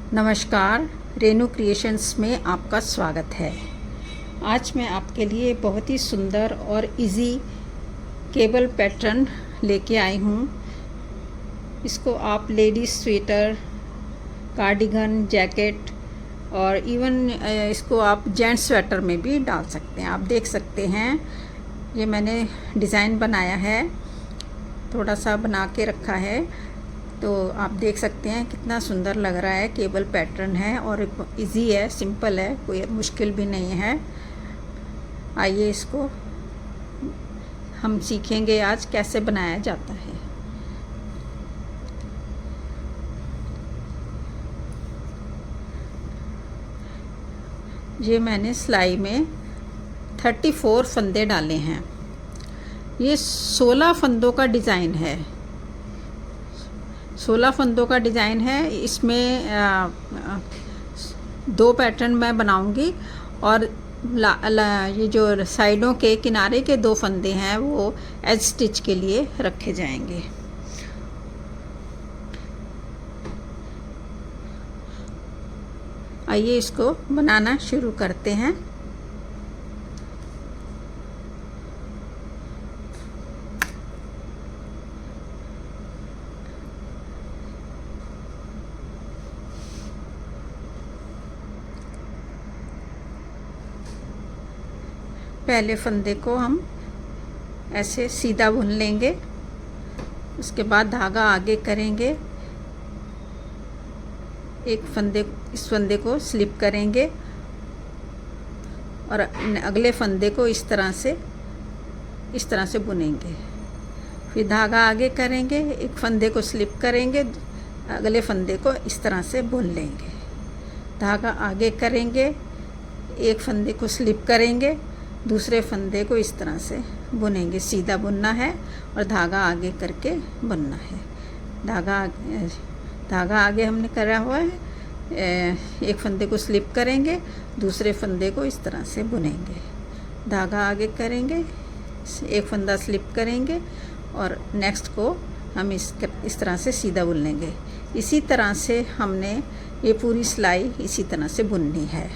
नमस्कार, रेनू क्रिएशंस में आपका स्वागत है। आज मैं आपके लिए बहुत ही सुंदर और इजी केबल पैटर्न लेके आई हूँ। इसको आप लेडीज़ स्वेटर, कार्डिगन, जैकेट और इवन इसको आप जेंट्स स्वेटर में भी डाल सकते हैं। आप देख सकते हैं ये मैंने डिज़ाइन बनाया है, थोड़ा सा बना के रखा है, तो आप देख सकते हैं कितना सुंदर लग रहा है। केबल पैटर्न है और इजी है, सिंपल है, कोई मुश्किल भी नहीं है। आइए इसको हम सीखेंगे आज कैसे बनाया जाता है। ये मैंने सिलाई में 34 फंदे डाले हैं। ये 16 फंदों का डिज़ाइन है। 16 फंदों का डिज़ाइन है। इसमें 2 पैटर्न मैं बनाऊंगी और ये जो साइडों के किनारे के 2 फंदे हैं वो एज स्टिच के लिए रखे जाएंगे। आइए इसको बनाना शुरू करते हैं। पहले फंदे को हम ऐसे सीधा बुन लेंगे, उसके बाद धागा आगे करेंगे, इस फंदे को स्लिप करेंगे और अगले फंदे को इस तरह से बुनेंगे। फिर धागा आगे करेंगे, एक फंदे को स्लिप करेंगे, अगले फंदे को इस तरह से बुन लेंगे। धागा आगे करेंगे, एक फंदे को स्लिप करेंगे, दूसरे फंदे को इस तरह से बुनेंगे। सीधा बुनना है और धागा आगे करके बुनना है। धागा आगे हमने करा हुआ है, एक फंदे को स्लिप करेंगे, दूसरे फंदे को इस तरह से बुनेंगे। धागा आगे करेंगे, एक फंदा स्लिप करेंगे और नेक्स्ट को हम इस तरह से सीधा बुन लेंगे। इसी तरह से हमने ये पूरी सिलाई इसी तरह से बुननी है।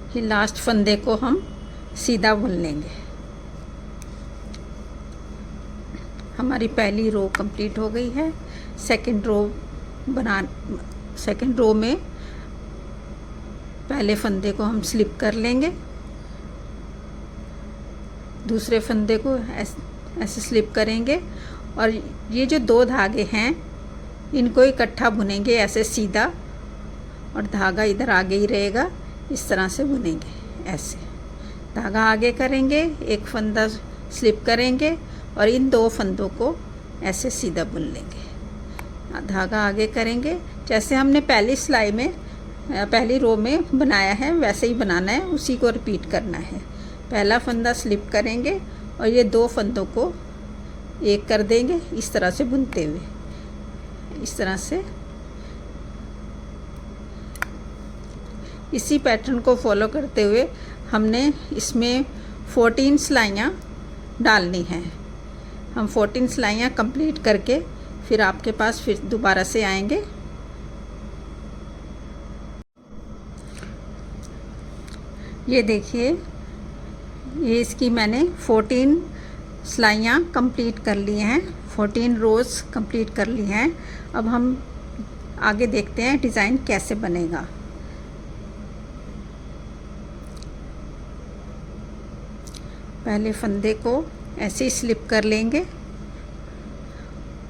ये लास्ट फंदे को हम सीधा बुन लेंगे। हमारी पहली रो कंप्लीट हो गई है। सेकंड रो में पहले फंदे को हम स्लिप कर लेंगे, दूसरे फंदे को ऐसे स्लिप करेंगे और ये जो 2 धागे हैं इनको इकट्ठा बुनेंगे ऐसे सीधा, और धागा इधर आगे ही रहेगा, इस तरह से बुनेंगे। ऐसे धागा आगे करेंगे, एक फंदा स्लिप करेंगे और इन 2 फंदों को ऐसे सीधा बुन लेंगे। धागा आगे करेंगे, जैसे हमने पहली रो में बनाया है वैसे ही बनाना है, उसी को रिपीट करना है। पहला फंदा स्लिप करेंगे और ये 2 फंदों को एक कर देंगे, इस तरह से बुनते हुए, इस तरह से। इसी पैटर्न को फॉलो करते हुए हमने इसमें 14 सिलाइयाँ डालनी हैं। हम 14 सिलाइयाँ कंप्लीट करके फिर आपके पास फिर दोबारा से आएंगे। ये देखिए, ये इसकी मैंने 14 सिलाइयाँ कंप्लीट कर ली हैं, 14 रोज़ कंप्लीट कर ली हैं। अब हम आगे देखते हैं डिज़ाइन कैसे बनेगा। पहले फंदे को ऐसे ही स्लिप कर लेंगे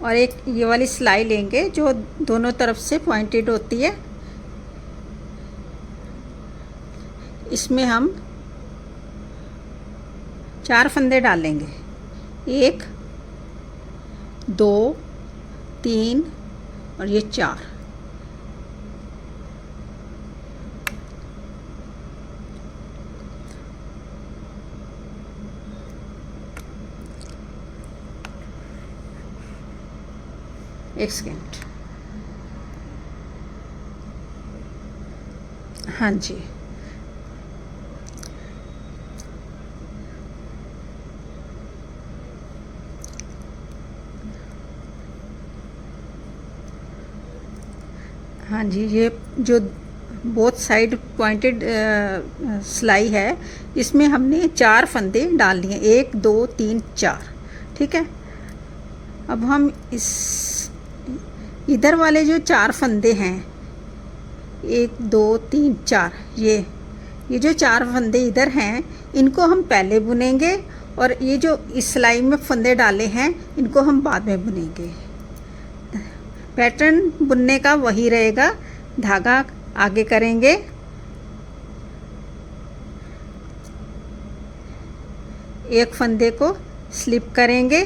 और एक ये वाली सिलाई लेंगे जो दोनों तरफ से पॉइंटेड होती है। इसमें हम 4 फंदे डालेंगे, 1 2 3 और ये 4। एक सेकेंड, हाँ जी, हाँ जी, ये जो बोथ साइड पॉइंटेड सिलाई है, इसमें हमने 4 फंदे डाल दिए, 1 2 3 4। ठीक है, अब हम इस इधर वाले जो 4 फंदे हैं, 1 2 3 4, ये जो 4 फंदे इधर हैं, इनको हम पहले बुनेंगे और ये जो इस सिलाई में फंदे डाले हैं, इनको हम बाद में बुनेंगे। पैटर्न बुनने का वही रहेगा, धागा आगे करेंगे, एक फंदे को स्लिप करेंगे,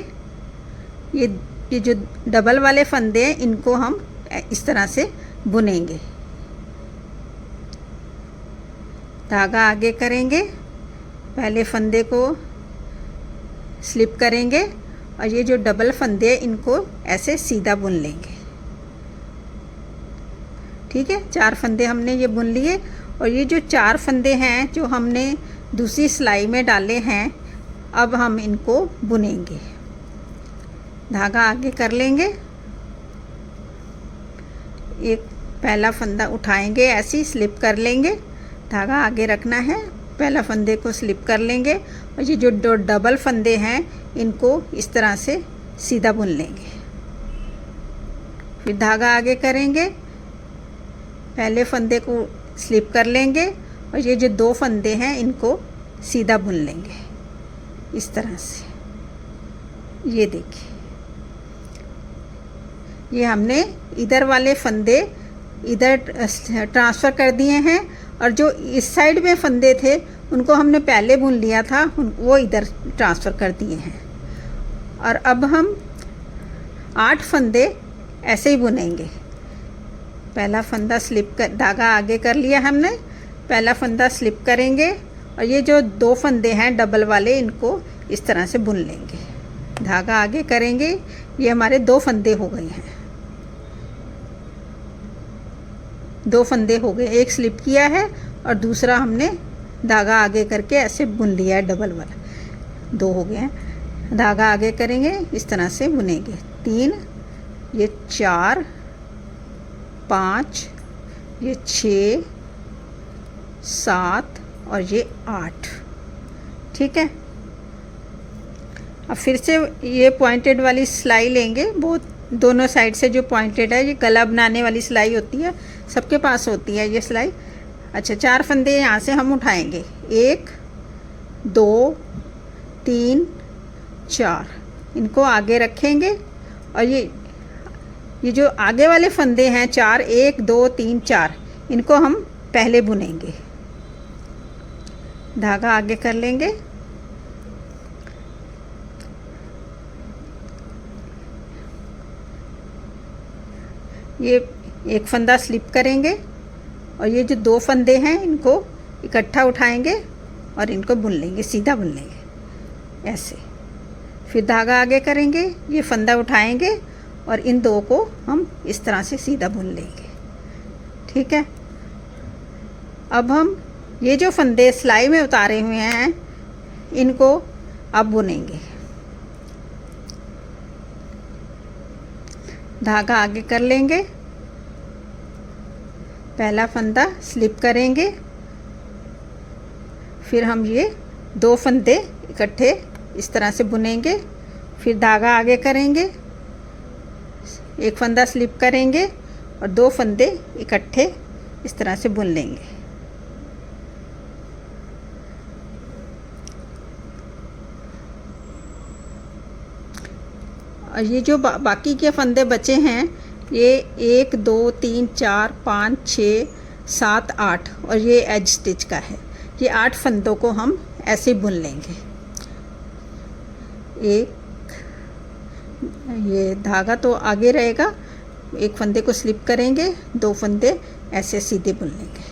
ये जो डबल वाले फंदे हैं, इनको हम इस तरह से बुनेंगे। धागा आगे करेंगे, पहले फंदे को स्लिप करेंगे और ये जो डबल फंदे हैं, इनको ऐसे सीधा बुन लेंगे। ठीक है, 4 फंदे हमने ये बुन लिए और ये जो 4 फंदे हैं जो हमने दूसरी सिलाई में डाले हैं, अब हम इनको बुनेंगे। धागा आगे कर लेंगे, एक पहला फंदा उठाएंगे, ऐसे स्लिप कर लेंगे, धागा आगे रखना है, पहला फंदे को स्लिप कर लेंगे और ये जो डबल फंदे हैं, इनको इस तरह से सीधा बुन लेंगे। फिर धागा आगे करेंगे, पहले फंदे को स्लिप कर लेंगे और ये जो 2 फंदे हैं, इनको सीधा बुन लेंगे इस तरह से। ये देखिए, ये हमने इधर वाले फंदे इधर ट्रांसफ़र कर दिए हैं और जो इस साइड में फंदे थे, उनको हमने पहले बुन लिया था, वो इधर ट्रांसफ़र कर दिए हैं। और अब हम 8 फंदे ऐसे ही बुनेंगे। पहला फंदा स्लिप कर, धागा आगे कर लिया हमने, पहला फंदा स्लिप करेंगे और ये जो 2 फंदे हैं डबल वाले, इनको इस तरह से बुन लेंगे। धागा आगे करेंगे, ये हमारे 2 फंदे हो गए हैं, 2 फंदे हो गए, एक स्लिप किया है और दूसरा हमने धागा आगे करके ऐसे बुन लिया है, डबल वाला, 2 हो गए हैं। धागा आगे करेंगे, इस तरह से बुनेंगे। 3, ये 4 5, ये 6 7 और ये 8। ठीक है, अब फिर से ये पॉइंटेड वाली सिलाई लेंगे, बहुत दोनों साइड से जो पॉइंटेड है, ये गला बनाने वाली सिलाई होती है, सबके पास होती है ये सिलाई। अच्छा, 4 फंदे यहाँ से हम उठाएंगे, 1 2 3 4, इनको आगे रखेंगे और ये जो आगे वाले फंदे हैं 4, 1 2 3 4, इनको हम पहले बुनेंगे। धागा आगे कर लेंगे, ये एक फंदा स्लिप करेंगे और ये जो 2 फंदे हैं, इनको इकट्ठा उठाएंगे और इनको बुन लेंगे, सीधा बुन लेंगे ऐसे। फिर धागा आगे करेंगे, ये फंदा उठाएंगे और इन 2 को हम इस तरह से सीधा बुन लेंगे। ठीक है, अब हम ये जो फंदे सिलाई में उतारे हुए हैं, इनको अब बुनेंगे। धागा आगे कर लेंगे, पहला फंदा स्लिप करेंगे, फिर हम ये 2 फंदे इकट्ठे इस तरह से बुनेंगे। फिर धागा आगे करेंगे, एक फंदा स्लिप करेंगे और 2 फंदे इकट्ठे इस तरह से बुन लेंगे। और ये जो बाकी के फंदे बचे हैं, ये 1 2 3 4 5 6 7 8 और ये एज स्टिच का है। ये 8 फंदों को हम ऐसे बुन लेंगे। एक, ये धागा तो आगे रहेगा, एक फंदे को स्लिप करेंगे, 2 फंदे ऐसे सीधे बुन लेंगे।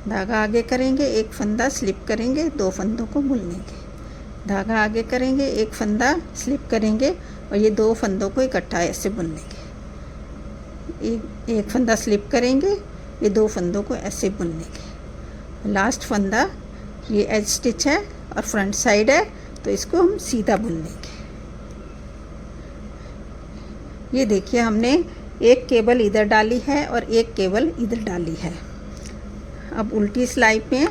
धागा आगे करेंगे, एक फंदा स्लिप करेंगे, 2 फंदों को बुन लेंगे। धागा आगे करेंगे, एक फंदा स्लिप करेंगे और ये 2 फंदों को इकट्ठा ऐसे बुन लेंगे। एक फंदा स्लिप करेंगे, ये 2 फंदों को ऐसे बुन लेंगे। लास्ट फंदा ये एज स्टिच है और फ्रंट साइड है, तो इसको हम सीधा बुन लेंगे। ये देखिए, हमने एक केबल इधर डाली है और एक केबल इधर डाली है। अब उल्टी सिलाई में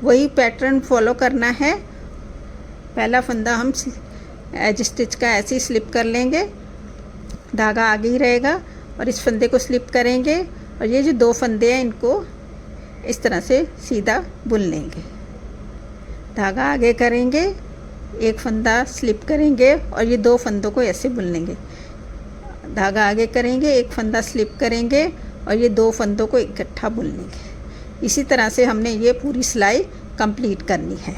वही पैटर्न फॉलो करना है। पहला फंदा हम एज स्टिच का ऐसे ही स्लिप कर लेंगे, धागा आगे ही रहेगा और इस फंदे को स्लिप करेंगे और ये जो 2 फंदे हैं इनको इस तरह से सीधा बुन लेंगे। धागा आगे करेंगे, एक फंदा स्लिप करेंगे और ये 2 फंदों को ऐसे बुन लेंगे। धागा आगे करेंगे, एक फंदा स्लिप करेंगे और ये 2 फंदों को इकट्ठा बुन लेंगे। इसी तरह से हमने ये पूरी सिलाई कंप्लीट करनी है।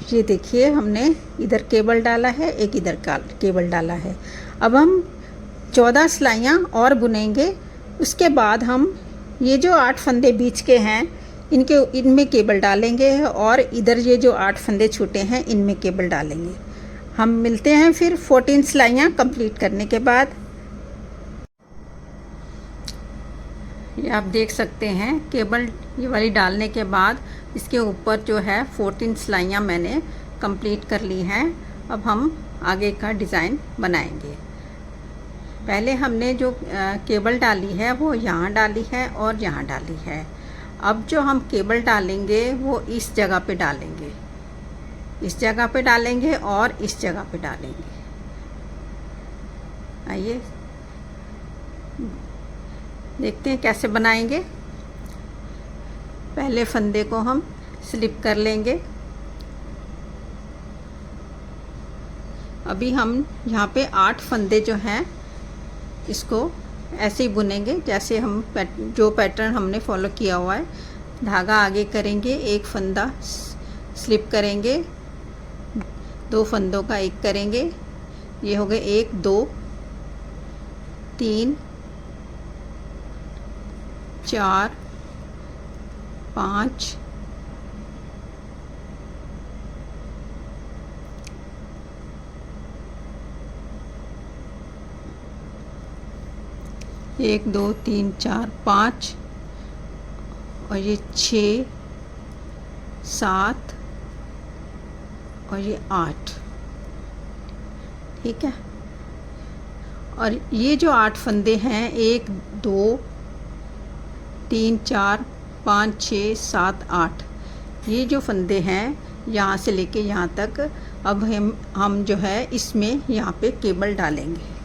ये देखिए, हमने इधर केबल डाला है, एक इधर केबल डाला है। अब हम 14 सिलाइयाँ और बुनेंगे। उसके बाद हम ये जो 8 फंदे बीच के हैं इनमें केबल डालेंगे और इधर ये जो 8 फंदे छूटे हैं इनमें केबल डालेंगे। हम मिलते हैं फिर 14 सिलाइयाँ कंप्लीट करने के बाद। ये आप देख सकते हैं, केबल ये वाली डालने के बाद इसके ऊपर जो है 14 सिलाइयाँ मैंने कंप्लीट कर ली हैं। अब हम आगे का डिज़ाइन बनाएंगे। पहले हमने जो केबल डाली है वो यहाँ डाली है और यहाँ डाली है। अब जो हम केबल डालेंगे वो इस जगह पे डालेंगे, इस जगह पे डालेंगे और इस जगह पे डालेंगे। आइए देखते हैं कैसे बनाएंगे। पहले फंदे को हम स्लिप कर लेंगे। अभी हम यहाँ पे 8 फंदे जो हैं इसको ऐसे ही बुनेंगे जैसे हम जो पैटर्न हमने फॉलो किया हुआ है। धागा आगे करेंगे, एक फंदा स्लिप करेंगे, 2 फंदों का एक करेंगे। ये हो गए 1 2 3 4 5 1 2 3 4 5 और ये 6 7 और ये 8। ठीक है। और ये जो 8 फंदे हैं 1 2 3 4 5 6 7 8, ये जो फंदे हैं यहाँ से लेके यहाँ तक, अब हम जो है इसमें यहाँ पे केबल डालेंगे।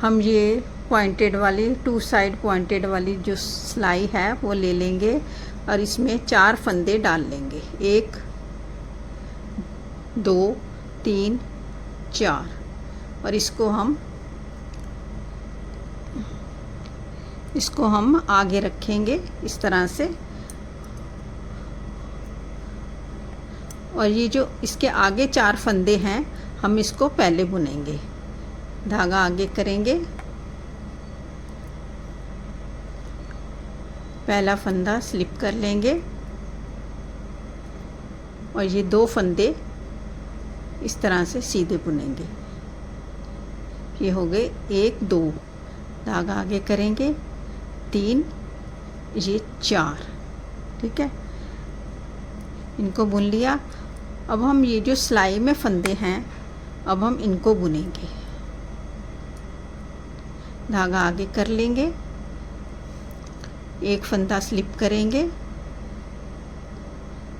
हम ये पॉइंटेड वाली 2 साइड पॉइंटेड वाली जो सिलाई है वो ले लेंगे और इसमें 4 फंदे डाल लेंगे। 1 2 3 4 और इसको हम आगे रखेंगे इस तरह से। और ये जो इसके आगे 4 फंदे हैं हम इसको पहले बुनेंगे। धागा आगे करेंगे, पहला फंदा स्लिप कर लेंगे और ये 2 फंदे इस तरह से सीधे बुनेंगे। ये हो गए 1 2, धागा आगे करेंगे 3, ये 4। ठीक है, इनको बुन लिया। अब हम ये जो सिलाई में फंदे हैं अब हम इनको बुनेंगे। धागा आगे कर लेंगे, एक फंदा स्लिप करेंगे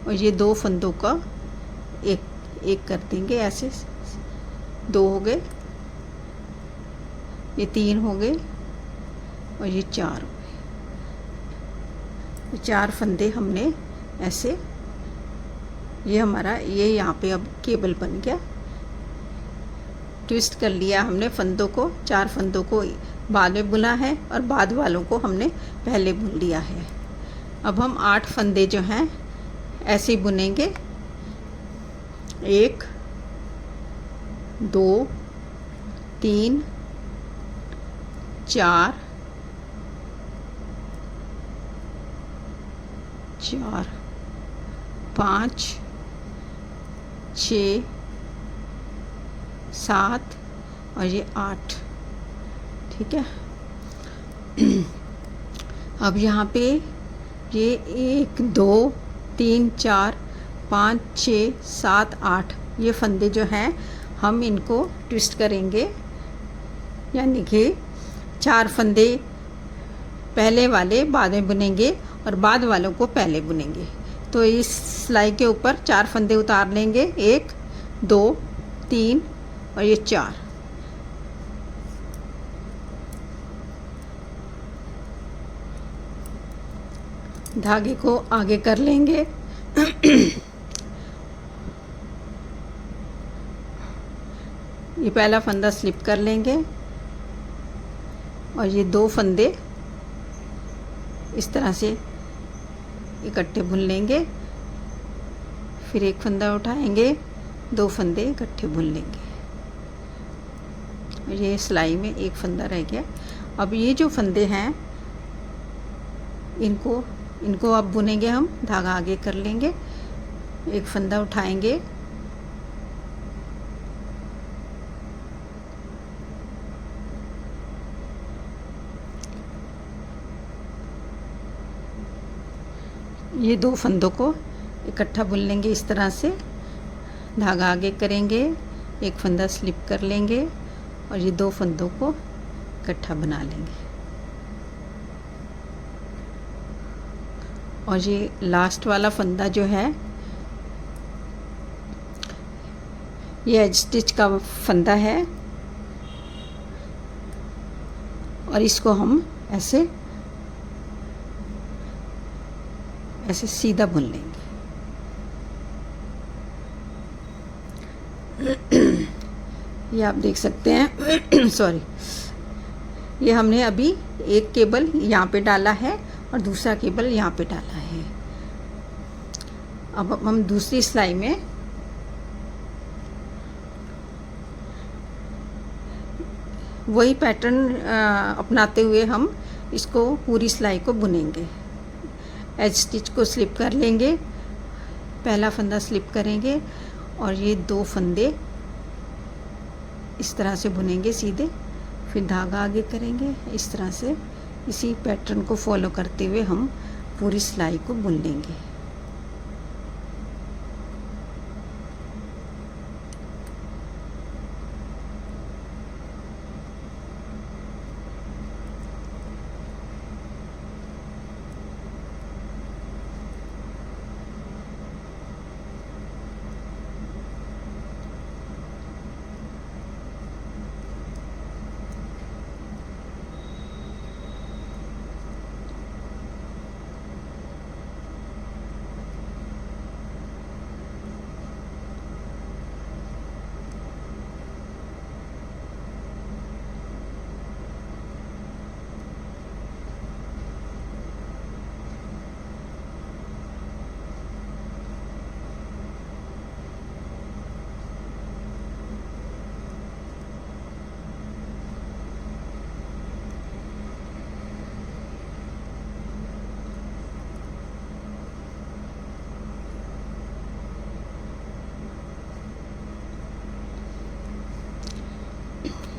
और ये 2 फंदों का एक कर देंगे। ऐसे 2 हो गए, ये 3 हो गए और ये 4 हो गए। 4 फंदे हमने ऐसे, ये हमारा ये यहाँ पे अब केबल बन गया। ट्विस्ट कर लिया हमने फंदों को, 4 फंदों को बाद में बुना है और बाद वालों को हमने पहले बुन लिया है। अब हम 8 फंदे जो हैं ऐसे ही बुनेंगे। 1 2 3 4 5 6 7 और ये 8। ठीक है, अब यहाँ पे ये 1 2 3 4 5 6 7 8 ये फंदे जो हैं हम इनको ट्विस्ट करेंगे, यानी कि 4 फंदे पहले वाले बाद में बुनेंगे और बाद वालों को पहले बुनेंगे। तो इस सिलाई के ऊपर 4 फंदे उतार लेंगे, 1 2 3 और ये 4। धागे को आगे कर लेंगे ये पहला फंदा स्लिप कर लेंगे और ये 2 फंदे इस तरह से इकट्ठे बुन लेंगे। फिर एक फंदा उठाएंगे, 2 फंदे इकट्ठे बुन लेंगे। ये सिलाई में एक फंदा रह गया। अब ये जो फंदे हैं इनको अब बुनेंगे हम। धागा आगे कर लेंगे, एक फंदा उठाएंगे, ये 2 फंदों को इकट्ठा बुन लेंगे इस तरह से। धागा आगे करेंगे, एक फंदा स्लिप कर लेंगे और ये 2 फंदों को इकट्ठा बना लेंगे। और ये लास्ट वाला फंदा जो है ये एज स्टिच का फंदा है और इसको हम ऐसे सीधा बुन लेंगे। ये आप देख सकते हैं सॉरी, ये हमने अभी एक केबल यहाँ पे डाला है और दूसरा केबल यहाँ पे डाला है। अब हम दूसरी सिलाई में वही पैटर्न अपनाते हुए हम इसको पूरी सिलाई को बुनेंगे। एज स्टिच को स्लिप कर लेंगे, पहला फंदा स्लिप करेंगे और ये 2 फंदे इस तरह से बुनेंगे सीधे। फिर धागा आगे करेंगे इस तरह से। इसी पैटर्न को फॉलो करते हुए हम पूरी सिलाई को बुन लेंगे।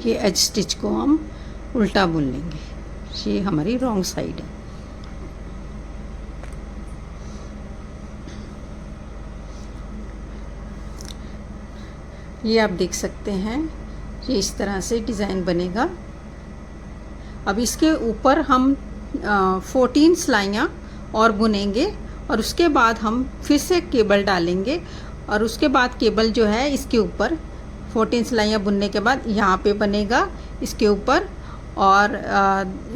ये एज स्टिच को हम उल्टा बुन लेंगे। ये हमारी रॉन्ग साइड है। ये आप देख सकते हैं, ये इस तरह से डिज़ाइन बनेगा। अब इसके ऊपर हम 14 सिलाइयाँ और बुनेंगे और उसके बाद हम फिर से केबल डालेंगे और उसके बाद केबल जो है इसके ऊपर 14 सिलाइयाँ बुनने के बाद यहाँ पे बनेगा इसके ऊपर, और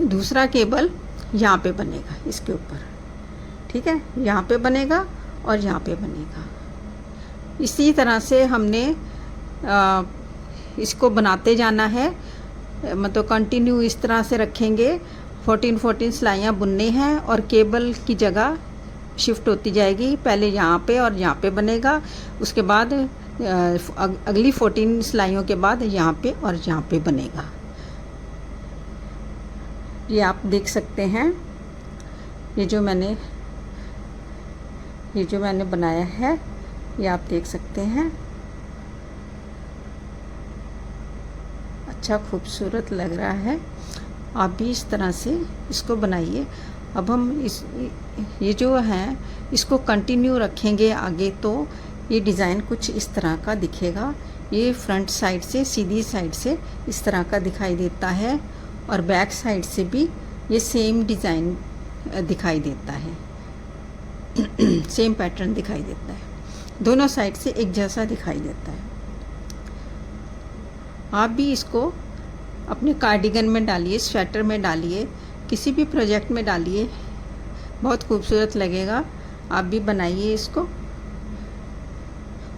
दूसरा केबल यहाँ पे बनेगा इसके ऊपर। ठीक है, यहाँ पे बनेगा और यहाँ पे बनेगा। इसी तरह से हमने इसको बनाते जाना है, मतलब कंटिन्यू इस तरह से रखेंगे। 14 सिलाइयाँ बुनने हैं और केबल की जगह शिफ्ट होती जाएगी। पहले यहाँ पे और यहाँ पे बनेगा, उसके बाद अगली 14 सिलाइयों के बाद यहाँ पे और यहाँ पे बनेगा। ये आप देख सकते हैं, ये जो मैंने बनाया है ये आप देख सकते हैं। अच्छा खूबसूरत लग रहा है। आप भी इस तरह से इसको बनाइए। अब हम ये जो है इसको कंटिन्यू रखेंगे आगे, तो ये डिज़ाइन कुछ इस तरह का दिखेगा। ये फ्रंट साइड से, सीधी साइड से इस तरह का दिखाई देता है और बैक साइड से भी ये सेम डिज़ाइन दिखाई देता है। सेम पैटर्न दिखाई देता है, दोनों साइड से एक जैसा दिखाई देता है। आप भी इसको अपने कार्डिगन में डालिए, स्वेटर में डालिए, किसी भी प्रोजेक्ट में डालिए, बहुत खूबसूरत लगेगा। आप भी बनाइए इसको।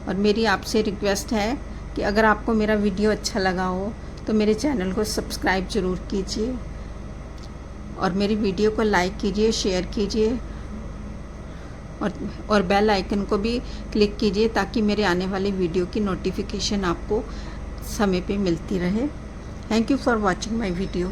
और मेरी आपसे रिक्वेस्ट है कि अगर आपको मेरा वीडियो अच्छा लगा हो तो मेरे चैनल को सब्सक्राइब ज़रूर कीजिए और मेरी वीडियो को लाइक कीजिए, शेयर कीजिए और बेल आइकन को भी क्लिक कीजिए ताकि मेरे आने वाली वीडियो की नोटिफिकेशन आपको समय पे मिलती रहे। Thank you for watching my video.